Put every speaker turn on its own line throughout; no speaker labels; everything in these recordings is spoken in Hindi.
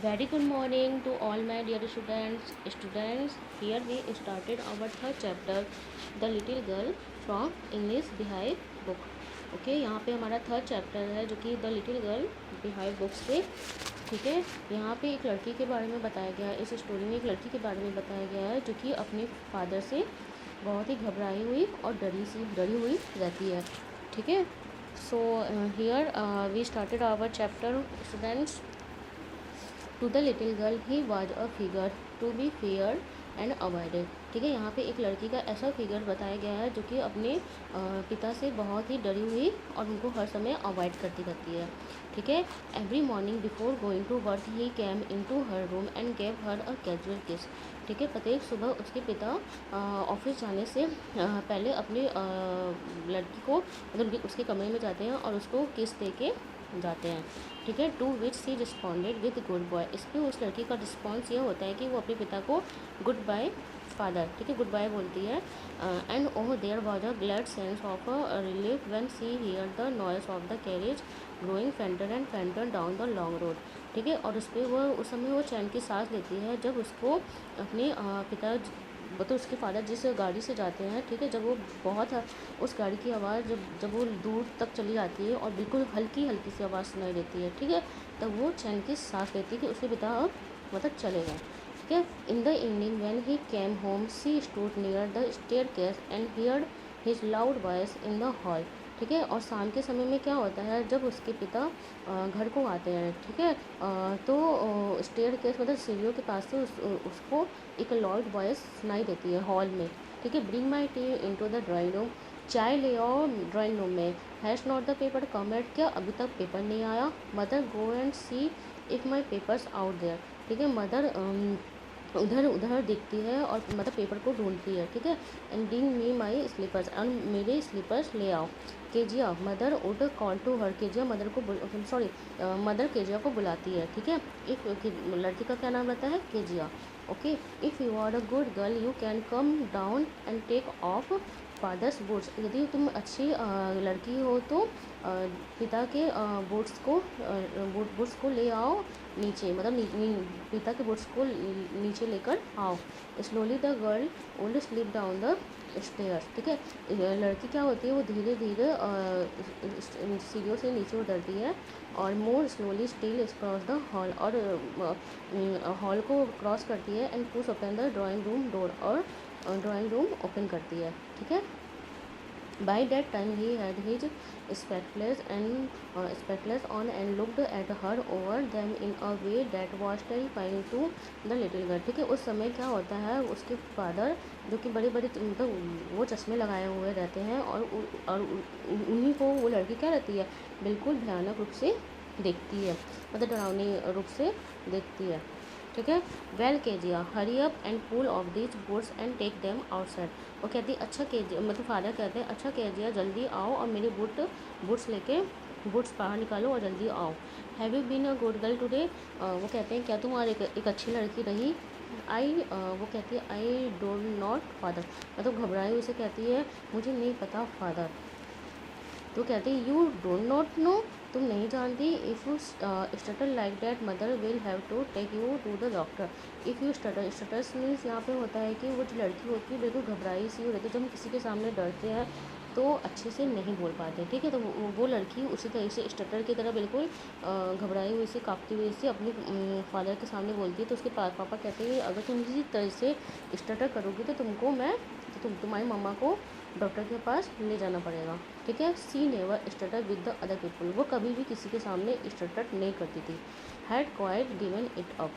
Very good morning to all my dear students. Students, here we started our third chapter, The Little Girl from English Behind Book. Okay यहाँ पे हमारा थर्ड चैप्टर है जो कि the little girl behind books से। ठीक है, यहाँ पे एक लड़की के बारे में बताया गया है। इस स्टोरी में एक लड़की के बारे में बताया गया है जो कि अपने फादर से बहुत ही घबराई हुई और डरी हुई रहती है। ठीक है, so here we started our chapter students. To the little girl he was a figure to be fair and avoided. ठीक है, यहाँ पे एक लड़की का ऐसा फिगर बताया गया है जो कि अपने पिता से बहुत ही डरी हुई और उनको हर समय अवॉइड करती रहती है। ठीक है, every morning before going to work he came in to her room and gave her a casual kiss. ठीक है, प्रत्येक सुबह उसके पिता ऑफिस जाने से पहले अपनी लड़की को मतलब उसके कमरे में जाते हैं और उसको किस दे के जाते हैं। ठीक है, to which she responded with goodbye. इस पर उस लड़की का रिस्पॉन्स ये होता है कि वो अपने पिता को गुड बाय फादर, ठीक है, गुड बाय बोलती है। And oh there was a glad sense of a relief when she hear the noise of the carriage growing fainter and fainter down the long road. ठीक है, और उस पर वो उस समय वो चैन की सांस लेती है जब उसको अपने पिता तो उसके फादर जिस गाड़ी से जाते हैं, ठीक है, जब वो बहुत उस गाड़ी की आवाज़ जब वो दूर तक चली जाती है और बिल्कुल हल्की हल्की सी आवाज़ सुनाई देती है, ठीक है, तब वो चैन की सांस लेती है कि उसके पिता अब मतलब चले गए। ठीक है, in the evening when he came home C stood near the staircase and heard his loud voice in the hall. ठीक है, और शाम के समय में क्या होता है जब उसके पिता घर को आते हैं, ठीक है, तो स्टेयर केस मतलब सीढ़ियों के पास से उसको एक लाउड वॉइस सुनाई देती है हॉल में। ठीक है, bring my tea into the drawing room. चाय ले आओ ड्राइंग रूम में। Has not the paper come yet, क्या अभी तक पेपर नहीं आया। Mother go and see if my papers out there. ठीक है, मदर उधर उधर देखती है और मतलब पेपर को ढूंढती है। ठीक है, and ding me my slippers, और मेरे स्लीपर्स ले आओ। Kezia mother would call to her. Kezia mother को सॉरी मदर केजिया को बुलाती है। ठीक है, एक लड़की का क्या नाम रहता है, Kezia. Okay, if you are a good girl you can come down and take off father's boots. यदि तुम अच्छी लड़की हो तो पिता के बूट्स को ले आओ नीचे, मतलब पिता के बूट्स को नीचे लेकर आओ। Slowly the girl would slip down the stairs. ठीक है, लड़की क्या होती है वो धीरे धीरे सीढ़ियों से नीचे उतरती है और मोर slowly still cross the hall, और हॉल को क्रॉस करती है and push open the drawing room door, और ड्राइंग रूम ओपन करती है। ठीक है, by that time he had his spectacles on and looked at her over them in a way that was terrifying to the little girl। ठीक है, उस समय क्या होता है उसके फादर जो कि बड़े बड़े मतलब वो चश्मे लगाए हुए रहते हैं और उन्हीं को वो लड़की क्या रहती है बिल्कुल भयानक रूप से देखती है, मतलब डरावनी रूप से देखती है। ठीक है, well Kezia hurry up and pull off this boots and take them outside. वो कहती है अच्छा केजिया, मतलब फादर कहते हैं अच्छा केजिया जल्दी आओ और मेरे बूट्स लेके बूट्स बाहर निकालो और जल्दी आओ। Have you been a good girl today. वो कहते हैं क्या तुम और एक अच्छी लड़की रही। वो कहती है आई डोंट नॉट फादर, मतलब घबराई हुई से कहती है मुझे नहीं पता फादर। तो कहते हैं यू डोंट नॉट नो, तुम नहीं जानती। If you stutter like that mother will have to take you to the doctor. If you stutters means यहाँ पे होता है कि वो जो लड़की होती है बिल्कुल घबराई सी हो रहती है, जब हम किसी के सामने डरते हैं तो अच्छे से नहीं बोल पाते। ठीक है, तो वो लड़की उसी तरह से स्टटर की तरह बिल्कुल घबराई हुई से काँपती हुई से अपने फादर के सामने बोलती है। तो उसके पापा कहते हैं अगर तुम इसी तरह से स्टटर करोगी तो तुम्हारी मम्मा को डॉक्टर के पास ले जाना पड़ेगा। ठीक है, she never stutter with the other people, वो कभी भी किसी के सामने स्टटर नहीं करती थी। Had quite given it up,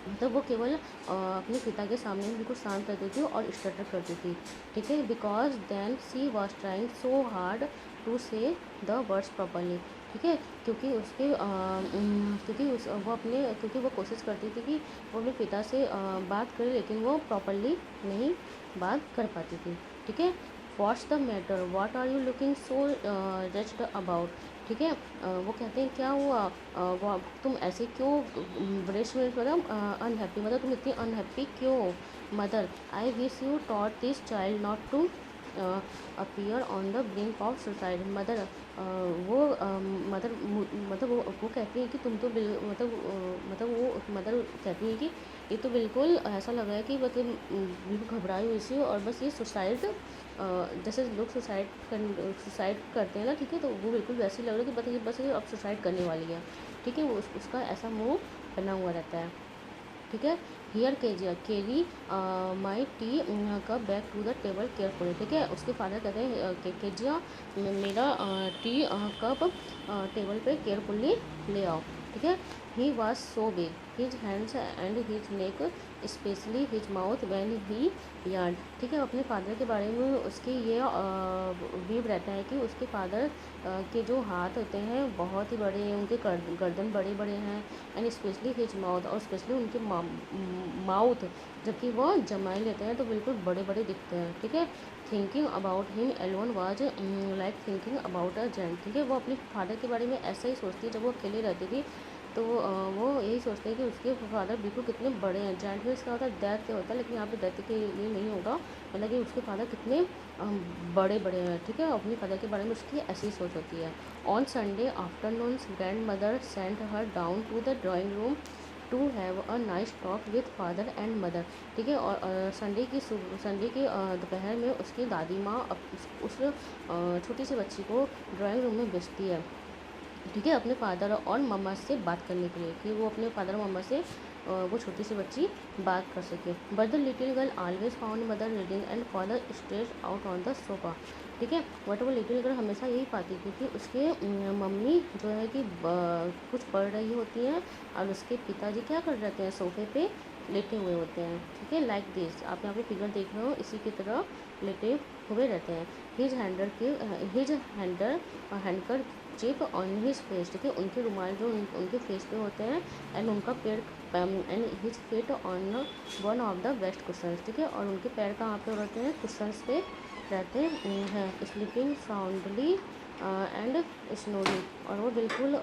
मतलब वो केवल अपने पिता के सामने बिल्कुल शांत रहती थी और स्टटर करती थी। ठीक है, because then she was trying so hard to say the words properly. ठीक है, क्योंकि क्योंकि वो कोशिश करती थी कि वो अपने पिता से बात करे लेकिन वो प्रॉपरली नहीं बात कर पाती थी। ठीक है, what's the matter, what are you looking so wretched about. ठीक है, वो कहते हैं क्या हुआ, तुम ऐसे क्यों ब्रेस्ट में मतलब अनहैप्पी, मतलब तुम इतनी अनहैप्पी क्यों हो। Mother I wish you taught this child not to appear on the brink of suicide. Mother वो मदर मतलब वो कहती है कि तुम तो मतलब वो मदर कहती है कि ये तो बिल्कुल ऐसा लग रहा है कि मतलब बिल्कुल घबराई हुई सी और बस ये सुसाइड जैसे लोग सुसाइड करते हैं ना, ठीक है, तो वो बिल्कुल वैसे ही लग रहा है कि बस ये अब सुसाइड करने वाली है, ठीक है। वो उसका ऐसा मुंह बना हुआ रहता है, ठीक है। Here carry my tea cup back to the table carefully, ठीक है। उसके फादर कहते हैं केजिया मेरा टी कप टेबल पे केयरफुली ले आओ, ठीक है। He was so big his hands and his neck specially his mouth when he yawned, ठीक है। अपने फादर के बारे में उसके ये वीव रहता है कि उसके फादर के जो हाथ होते हैं बहुत ही बड़े हैं, उनके गर्दन बड़े बड़े हैं, एंड स्पेशली हिज माउथ, और स्पेशली उनके माउथ जबकि वो जमाई लेते हैं तो बिल्कुल बड़े बड़े दिखते हैं, ठीक है। Thinking about him alone was like thinking about a giant, ठीक है। वो अपने फादर के बारे में ऐसा ही सोचती है जब वो अकेले रहती थी, तो वो यही सोचते हैं कि उसके फादर बिल्कुल कितने बड़े हैं। जेंट में इसका होता है डेथ से होता है, लेकिन यहाँ पे डेथ के लिए नहीं होगा, मतलब कि उसके फादर कितने बड़े बड़े हैं, ठीक है। अपने फादर के बारे में उसकी ऐसी सोच होती है। On Sunday afternoon grand mother sent her down to the drawing room to have a nice talk with father and mother, ठीक है। और संडे की दोपहर में उसकी दादी माँ उस छोटी सी बच्ची को ड्राइंग रूम में भेजती है, ठीक है, अपने फादर और मम्मा से बात करने के लिए, कि वो अपने फादर और मम्मा से वो छोटी सी बच्ची बात कर सके। But the little girl always found mother reading and father stretch out on the sofa, ठीक है। बट वो लिटिल गर्ल हमेशा यही पाती थी कि उसके मम्मी जो है कि कुछ पढ़ रही होती हैं और उसके पिताजी क्या कर रहे हैं, सोफे पे लेटे हुए होते हैं, ठीक है। लाइक दिस, आप यहाँ पे फिगर देख रहे हो, इसी की तरह लेटे हुए रहते हैं। His handkerchief on his face, ठीक है। उनके रुमाल जो उनके फेस पे होते हैं, एंड उनका पैर and his feet on one of the west cushions, ठीक है। और उनके पैर कहाँ पे रहते हैं, कुशंस पे रहते हैं। स्लीपिंग साउंडली एंड स्नोरी, और वो बिल्कुल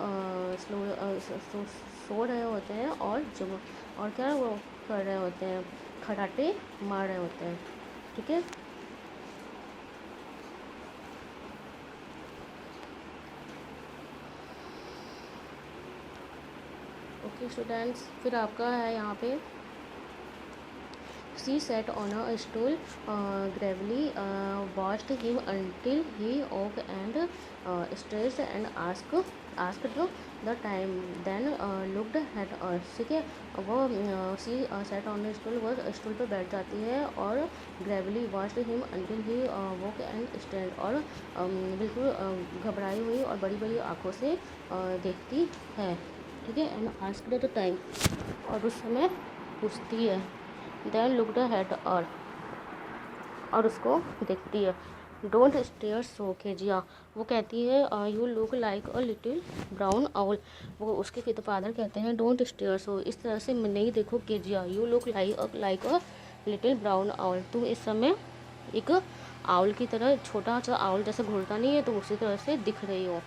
सो रहे होते हैं और क्या वो कर रहे होते हैं, खराटे मार रहे होते हैं, ठीक है। ओके स्टूडेंट्स, फिर आपका है यहाँ पे She sat on a stool gravely, watched him until he woke and stretched and asked the time, then looked at us, ठीक है। वो सी sat on a stool, वो स्टूल पर बैठ जाती है और gravely watched him until he woke and stretched, और बिल्कुल घबराई हुई और बड़ी बड़ी आँखों से देखती है, ठीक है। एंड आस्क्ड द टाइम, और उस समय पूछती है। देन लुक्ड एट हर, और उसको देखती है। डोंट स्टेयर सो केजिया, वो कहती है you look like a little brown owl, वो उसके फादर कहते हैं डोंट स्टेयर सो, इस तरह से नहीं देखो Kezia, you look like a little brown owl, तुम इस समय एक आउल की तरह, छोटा सा आउल जैसे घूरता नहीं है तो उसी तरह से दिख रही हो।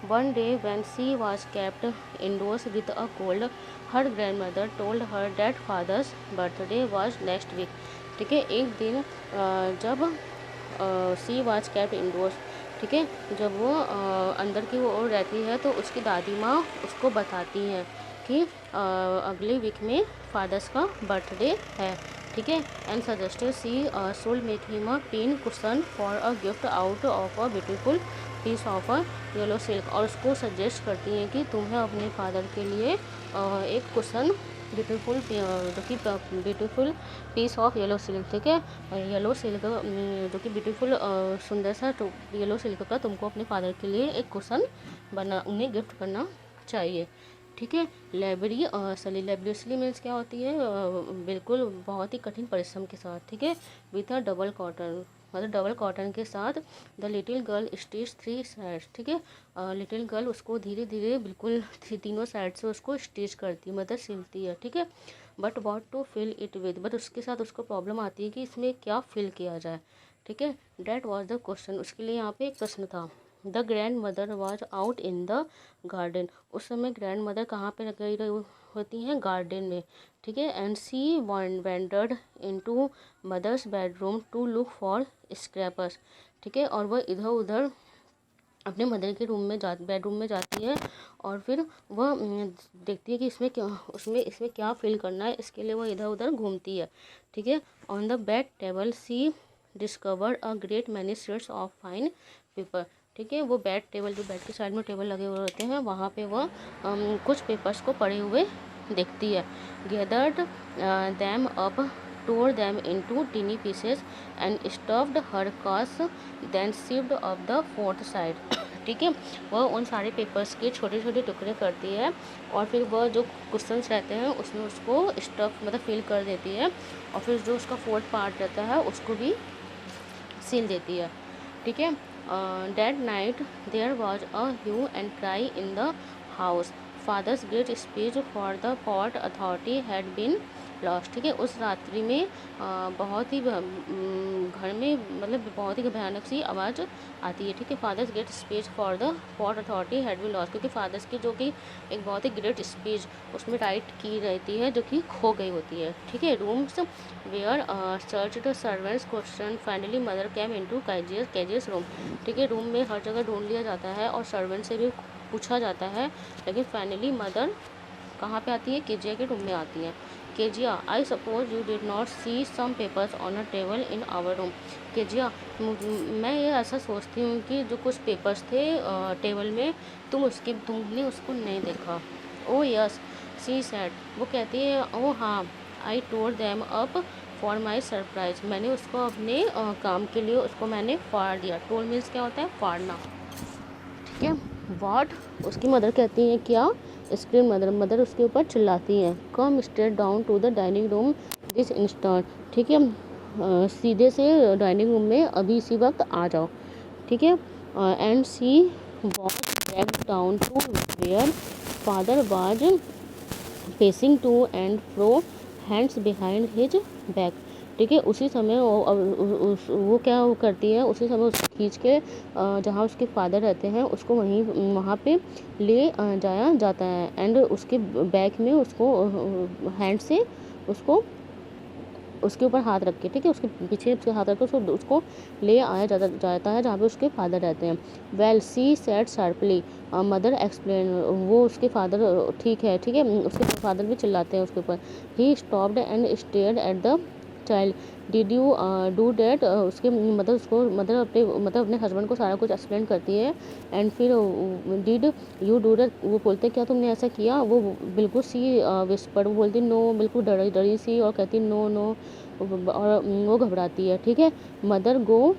One day when she was kept indoors with a cold, her grandmother told her that father's birthday was next week, ठीक है। एक दिन जब सी वाज kept indoors, ठीक है, जब वो अंदर की ओर रहती है तो उसकी दादी माँ उसको बताती हैं कि अगले वीक में फादर्स का बर्थडे है, ठीक है। And suggested she should make him a pin cushion for a gift out of a beautiful piece of a yellow silk, और उसको सजेस्ट करती हैं कि तुम्हें अपने फादर के लिए एक कुशन ब्यूटीफुल जो कि beautiful piece of yellow silk, ठीक है, येलो सिल्क जो कि ब्यूटीफुल सुंदर सा येलो सिल्क का तुमको अपने फादर के लिए एक कुशन उन्हें गिफ्ट करना चाहिए, ठीक है। लेबरियसली मीन्स क्या होती है, बिल्कुल बहुत ही कठिन परिश्रम के साथ, ठीक है। विथ अ डबल कॉटन, मतलब डबल कॉटन के साथ। The little girl stitch 3 sides, ठीक है। लिटिल गर्ल उसको धीरे धीरे बिल्कुल तीनों साइड से उसको स्टिच करती है, मतलब सिलती है, ठीक है। But what to fill it with, but उसके साथ उसको प्रॉब्लम आती है कि इसमें क्या फिल किया जाए, ठीक है। डैट वॉज द क्वेश्चन, उसके लिए यहाँ पे एक प्रश्न था, the grand mother was out in the garden. उस समय ग्रैंड मदर कहाँ पे गई होती हैं, गार्डन में, ठीक है। And she wandered into mother's bedroom to look for scrapers, ठीक है। और वह इधर उधर अपने मदर के बेडरूम में जाती है और फिर वह देखती है कि इसमें क्या फिल करना है, इसके लिए वह इधर उधर घूमती है, ठीक है। On the bed table she discover a great many sheets of fine paper, ठीक है। वो बेड के साइड में टेबल लगे हुए होते हैं, वहाँ पे वह कुछ पेपर्स को पड़े हुए देखती है। Gathered them up, tore them into teeny pieces and stuffed her cast, then sewed up the fourth side, ठीक है। वह उन सारे पेपर्स के छोटे छोटे टुकड़े करती है और फिर वह जो क्वेश्चंस रहते हैं उसमें उसको स्टफ मतलब फिल कर देती है और फिर जो उसका फोर्थ पार्ट रहता है उसको भी सील देती है, ठीक है। That night there was a hue and cry in the house. Father's great speech for the port authority had been lost, ठीक है। उस रात्रि में बहुत ही घर में मतलब बहुत ही भयानक सी आवाज़ आती है, ठीक है। Father's great speech for the port authority had been lost, क्योंकि फादर्स की जो कि एक बहुत ही ग्रेट स्पीच उसमें राइट की रहती है जो कि खो गई होती है, ठीक है। Rooms were search the servants question finally mother came into Kezia's room, ठीक है। रूम में हर जगह ढूंढ लिया जाता है और सर्वेंट से भी पूछा जाता है, लेकिन फाइनली मदर कहाँ पे आती है, केजिया के रूम में आती है। Kezia, I suppose you did not see some papers on a table in our room. Kezia, मैं ये ऐसा सोचती हूँ कि जो कुछ पेपर्स थे टेबल में तुमने उसको नहीं देखा। ओ यस सी सेड, वो कहती है ओ हाँ, I tore them up for my surprise, मैंने उसको अपने काम के लिए उसको मैंने फाड़ दिया। टोल मीन्स क्या होता है, फाड़ना, ठीक है। वाट, उसकी मदर कहती है क्या, स्क्रीम मदर उसके ऊपर चिल्लाती हैं। Come straight down to the dining room this instant, ठीक है। सीधे से डाइनिंग रूम में अभी इसी वक्त आ जाओ, ठीक है। And she was dragged down to where father was pacing to and fro, hands behind his back, ठीक है। उसी समय वो क्या करती है, उसी समय उसको खींच के जहाँ उसके फादर रहते हैं उसको वहाँ पे ले जाया जाता है एंड उसके बैक में उसको हैंड से उसके ऊपर हाथ रख के, ठीक है, उसके पीछे उसके हाथ रख के उसको ले आया जाता है जहाँ पे उसके फादर रहते हैं। Well she said sharply, mother explain, वो उसके फादर ठीक है, उसके फादर भी चिल्लाते हैं उसके ऊपर। He stopped and stared at the child, did you do that, उसके मदर अपने हस्बैंड को सारा कुछ एक्सप्लेन करती है एंड फिर डिड यू डू डैट, वो बोलते क्या तुमने ऐसा किया, वो बिल्कुल सी विस्पर, वो बोलती नो, बिल्कुल डरी सी और कहती नो नो, और वो घबराती है, ठीक है। Mother go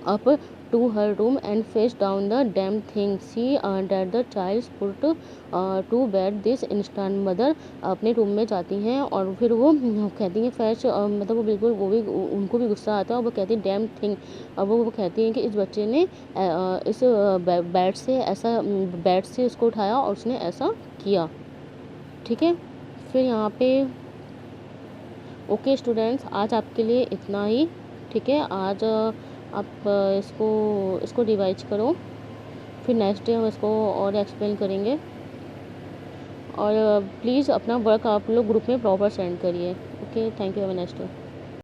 up to her room and face down the damn thing, see that the child put to bed this instant, mother अपने रूम में जाती हैं और फिर वो कहती हैं फेच, मतलब वो बिल्कुल उनको भी गुस्सा आता है और वो कहती है डैम थिंग, अब वो कहती हैं कि इस बच्चे ने इस बेड से उसको उठाया और उसने ऐसा किया, ठीक है। फिर यहाँ पे ओके स्टूडेंट्स, आज आपके लिए इतना ही, ठीक है। आज आप इसको रिवाइज करो, फिर नेक्स्ट डे हम इसको और एक्सप्लेन करेंगे और प्लीज़ अपना वर्क आप लोग ग्रुप में प्रॉपर सेंड करिए। Okay, thank you, have a nice day.